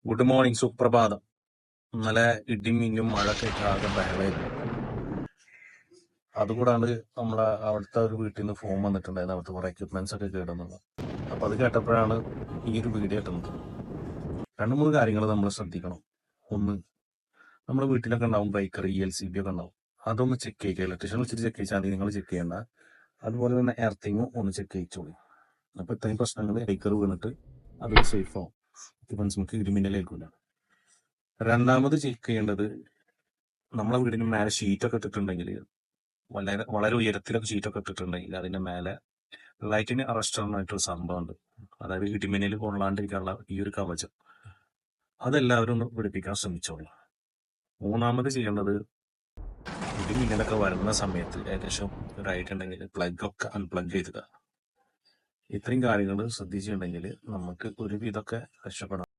Good morning, സുപ്രഭാതം. ഇന്നലെ ഇടിമിന്നും മഴയൊക്കെ ആകെ ബഹളമായിരുന്നു. അതുകൂടാണ്ട് നമ്മളെ അവിടുത്തെ ഒരു വീട്ടിൽ നിന്ന് ഫോൺ വന്നിട്ടുണ്ടായിരുന്നു, അവിടുത്തെ കുറെ എക്യുപ്മെന്റ്സ് ഒക്കെ കേടുന്നത്. അപ്പൊ അത് കേട്ടപ്പോഴാണ് ഈ ഒരു വീഡിയോ ഇട്ടുന്നത്. 2-3 കാര്യങ്ങൾ നമ്മൾ ശ്രദ്ധിക്കണം. ഒന്ന്, നമ്മുടെ വീട്ടിലൊക്കെ ഉണ്ടാവും ബ്രേക്കർ, ELCB ഒക്കെ ഉണ്ടാവും. അതൊന്ന് ചെക്ക് ചെയ്യുക. ഇലക്ട്രീഷ്യൻ വെച്ചിട്ട് ചെക്ക് ചെയ്താൽ മതി, നിങ്ങൾ ചെക്ക് ചെയ്യേണ്ട. അതുപോലെ തന്നെ എർത്തിങ്ങും ഒന്ന് ചെക്ക് ചെയ്യിച്ചോളൂ. അപ്പൊ ഇത്രയും പ്രശ്നങ്ങൾ ബ്രേക്കർ വീണിട്ട് അത് സേഫ് ആവും, എക്യുപ്മെന്റ്സ് നമുക്ക് ഇടിമിന്നലേൽക്കില്ല. രണ്ടാമത് ചെക്ക് ചെയ്യേണ്ടത്, നമ്മളെ വീടിന് മേലെ ഷീറ്റൊക്കെ ഇട്ടിട്ടുണ്ടെങ്കിൽ, വളരെ വളരെ ഉയരത്തിലൊക്കെ ഷീറ്റൊക്കെ ഇട്ടിട്ടുണ്ടെങ്കിൽ അതിന്റെ മേലെ ലൈറ്റിന് അറസ്റ്ററായിട്ടൊരു സംഭവമുണ്ട്. അതായത് ഇടിമിന്നൽ കൊള്ളാണ്ടിരിക്കാനുള്ള ഈ ഒരു കവചം, അതെല്ലാവരും ഒന്ന് പിടിപ്പിക്കാൻ ശ്രമിച്ചോളൂ. മൂന്നാമത് ചെയ്യേണ്ടത്, ഇടിമിന്നലൊക്കെ വരുന്ന സമയത്ത് ഏകദേശം ഒരു ഐഡിയ ഉണ്ടെങ്കിൽ പ്ലഗ് ഒക്കെ അൺപ്ലഗ് ചെയ്തിടുക. ഇത്രയും കാര്യങ്ങൾ ശ്രദ്ധിച്ചിട്ടുണ്ടെങ്കിൽ നമുക്ക് ഒരുവിധമൊക്കെ രക്ഷപ്പെടാം.